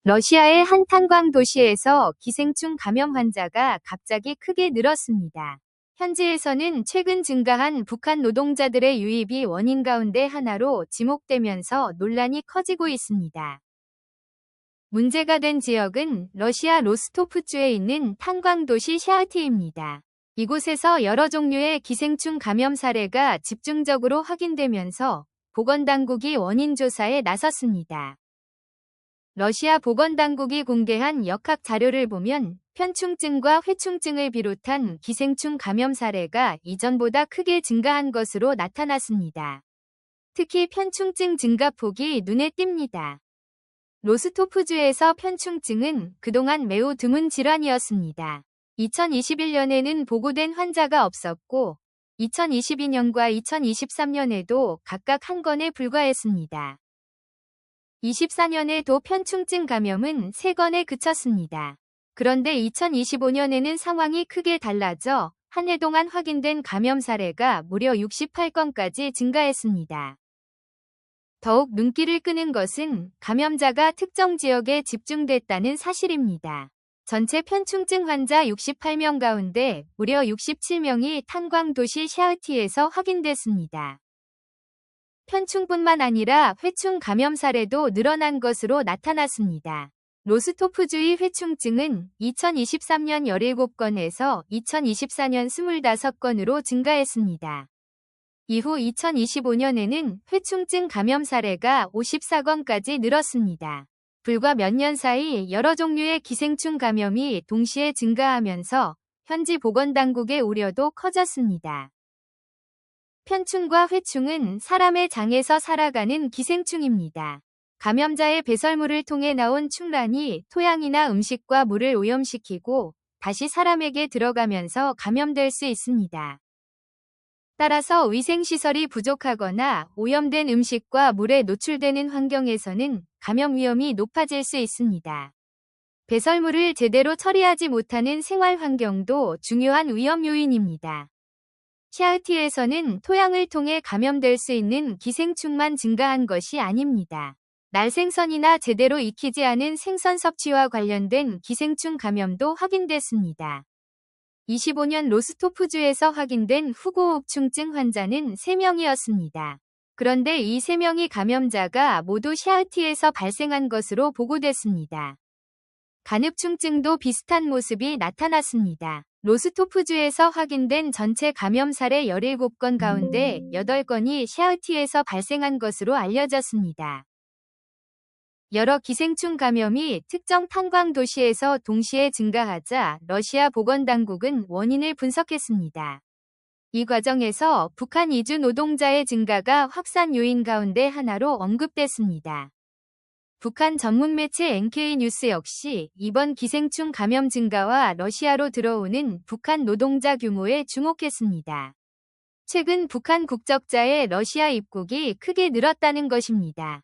러시아의 한 탄광 도시에서 기생충 감염 환자가 갑자기 크게 늘었습니다. 현지에서는 최근 증가한 북한 노동자들의 유입이 원인 가운데 하나로 지목되면서 논란이 커지고 있습니다. 문제가 된 지역은 러시아 로스토프주에 있는 탄광도시 샤흐티입니다. 이곳에서 여러 종류의 기생충 감염 사례가 집중적으로 확인되면서 보건당국이 원인 조사에 나섰습니다. 러시아 보건당국이 공개한 역학 자료를 보면 편충증과 회충증을 비롯한 기생충 감염 사례가 이전보다 크게 증가한 것으로 나타났습니다. 특히 편충증 증가폭이 눈에 띕니다. 로스토프주에서 편충증은 그동안 매우 드문 질환이었습니다. 2021년에는 보고된 환자가 없었고 2022년과 2023년에도 각각 한 건에 불과했습니다. 24년에도 편충증 감염은 3건에 그쳤습니다. 그런데 2025년에는 상황이 크게 달라져 한 해 동안 확인된 감염 사례가 무려 68건까지 증가했습니다. 더욱 눈길을 끄는 것은 감염자가 특정 지역에 집중됐다는 사실입니다. 전체 편충증 환자 68명 가운데 무려 67명이 탄광도시 샤흐티에서 확인됐습니다. 편충뿐만 아니라 회충 감염 사례도 늘어난 것으로 나타났습니다. 로스토프주의 회충증은 2023년 17건에서 2024년 25건으로 증가했습니다. 이후 2025년에는 회충증 감염 사례가 54건까지 늘었습니다. 불과 몇 년 사이 여러 종류의 기생충 감염이 동시에 증가하면서 현지 보건당국의 우려도 커졌습니다. 편충과 회충은 사람의 장에서 살아가는 기생충입니다. 감염자의 배설물을 통해 나온 충란이 토양이나 음식과 물을 오염시키고 다시 사람에게 들어가면서 감염될 수 있습니다. 따라서 위생시설이 부족하거나 오염된 음식과 물에 노출되는 환경에서는 감염 위험이 높아질 수 있습니다. 배설물을 제대로 처리하지 못하는 생활 환경도 중요한 위험 요인입니다. 샤흐티에서는 토양을 통해 감염될 수 있는 기생충만 증가한 것이 아닙니다. 날생선이나 제대로 익히지 않은 생선 섭취와 관련된 기생충 감염도 확인됐습니다. 25년 로스토프주에서 확인된 후고흡충증 환자는 3명이었습니다. 그런데 이 3명이 감염자가 모두 샤흐티에서 발생한 것으로 보고됐습니다. 간흡충증도 비슷한 모습이 나타났습니다. 로스토프주에서 확인된 전체 감염 사례 17건 가운데 8건이 샤흐티에서 발생한 것으로 알려졌습니다. 여러 기생충 감염이 특정 탄광 도시에서 동시에 증가하자 러시아 보건당국은 원인을 분석했습니다. 이 과정에서 북한 이주 노동자의 증가가 확산 요인 가운데 하나로 언급됐습니다. 북한 전문 매체 NK뉴스 역시 이번 기생충 감염 증가와 러시아로 들어오는 북한 노동자 규모에 주목했습니다. 최근 북한 국적자의 러시아 입국이 크게 늘었다는 것입니다.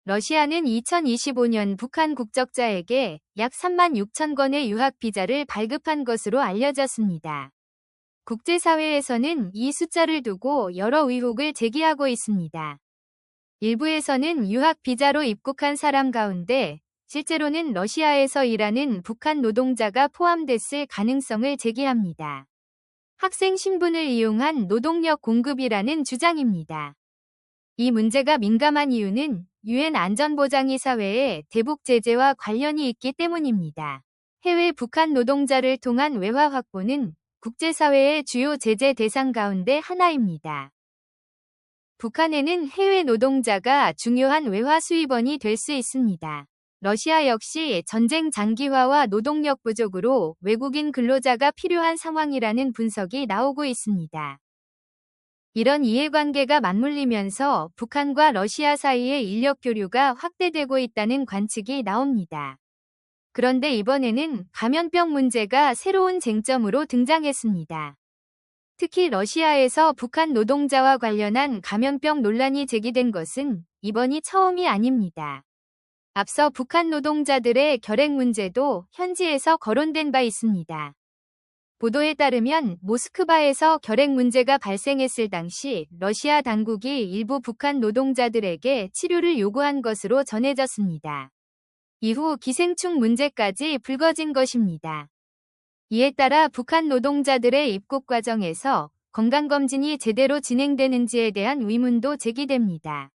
러시아는 2025년 북한 국적자에게 약 3만 6천 건의 유학 비자를 발급한 것으로 알려졌습니다. 국제사회에서는 이 숫자를 두고 여러 의혹을 제기하고 있습니다. 일부에서는 유학 비자로 입국한 사람 가운데 실제로는 러시아에서 일하는 북한 노동자가 포함됐을 가능성을 제기합니다. 학생 신분을 이용한 노동력 공급이라는 주장입니다. 이 문제가 민감한 이유는 유엔 안전보장이사회의 대북 제재와 관련이 있기 때문입니다. 해외 북한 노동자를 통한 외화 확보는 국제사회의 주요 제재 대상 가운데 하나입니다. 북한에는 해외 노동자가 중요한 외화 수입원이 될 수 있습니다. 러시아 역시 전쟁 장기화와 노동력 부족으로 외국인 근로자가 필요한 상황이라는 분석이 나오고 있습니다. 이런 이해관계가 맞물리면서 북한과 러시아 사이의 인력 교류가 확대되고 있다는 관측이 나옵니다. 그런데 이번에는 감염병 문제가 새로운 쟁점으로 등장했습니다. 특히 러시아에서 북한 노동자와 관련한 감염병 논란이 제기된 것은 이번이 처음이 아닙니다. 앞서 북한 노동자들의 결핵 문제도 현지에서 거론된 바 있습니다. 보도에 따르면 모스크바에서 결핵 문제가 발생했을 당시 러시아 당국이 일부 북한 노동자들에게 치료를 요구한 것으로 전해졌습니다. 이후 기생충 문제까지 불거진 것입니다. 이에 따라 북한 노동자들의 입국 과정에서 건강검진이 제대로 진행되는지에 대한 의문도 제기됩니다.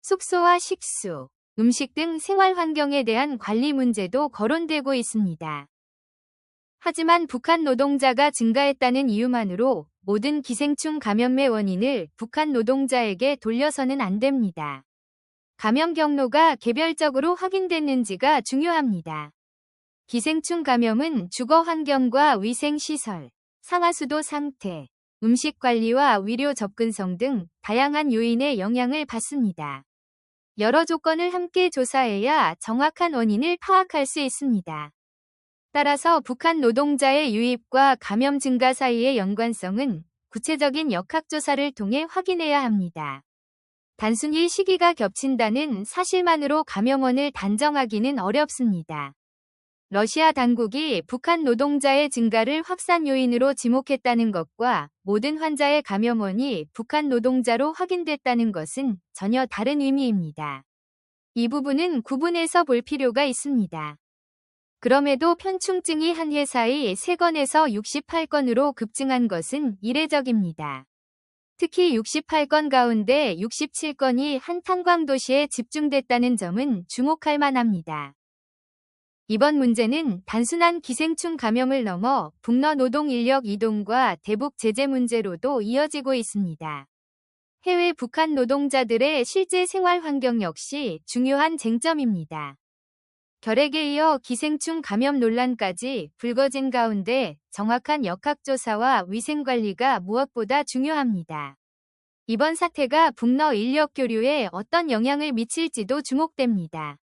숙소와 식수, 음식 등 생활 환경에 대한 관리 문제도 거론되고 있습니다. 하지만 북한 노동자가 증가했다는 이유만으로 모든 기생충 감염의 원인을 북한 노동자에게 돌려서는 안 됩니다. 감염 경로가 개별적으로 확인됐는지가 중요합니다. 기생충 감염은 주거 환경과 위생시설, 상하수도 상태, 음식 관리와 의료 접근성 등 다양한 요인의 영향을 받습니다. 여러 조건을 함께 조사해야 정확한 원인을 파악할 수 있습니다. 따라서 북한 노동자의 유입과 감염 증가 사이의 연관성은 구체적인 역학조사를 통해 확인해야 합니다. 단순히 시기가 겹친다는 사실만으로 감염원을 단정하기는 어렵습니다. 러시아 당국이 북한 노동자의 증가를 확산 요인으로 지목했다는 것과 모든 환자의 감염원이 북한 노동자로 확인됐다는 것은 전혀 다른 의미입니다. 이 부분은 구분해서 볼 필요가 있습니다. 그럼에도 편충증이 한 해 사이 3건에서 68건으로 급증한 것은 이례적입니다. 특히 68건 가운데 67건이 한 탄광도시에 집중됐다는 점은 주목할 만합니다. 이번 문제는 단순한 기생충 감염을 넘어 북러 노동 인력 이동과 대북 제재 문제로도 이어지고 있습니다. 해외 북한 노동자들의 실제 생활 환경 역시 중요한 쟁점입니다. 결핵에 이어 기생충 감염 논란까지 불거진 가운데 정확한 역학조사와 위생관리가 무엇보다 중요합니다. 이번 사태가 북러 인력 교류에 어떤 영향을 미칠지도 주목됩니다.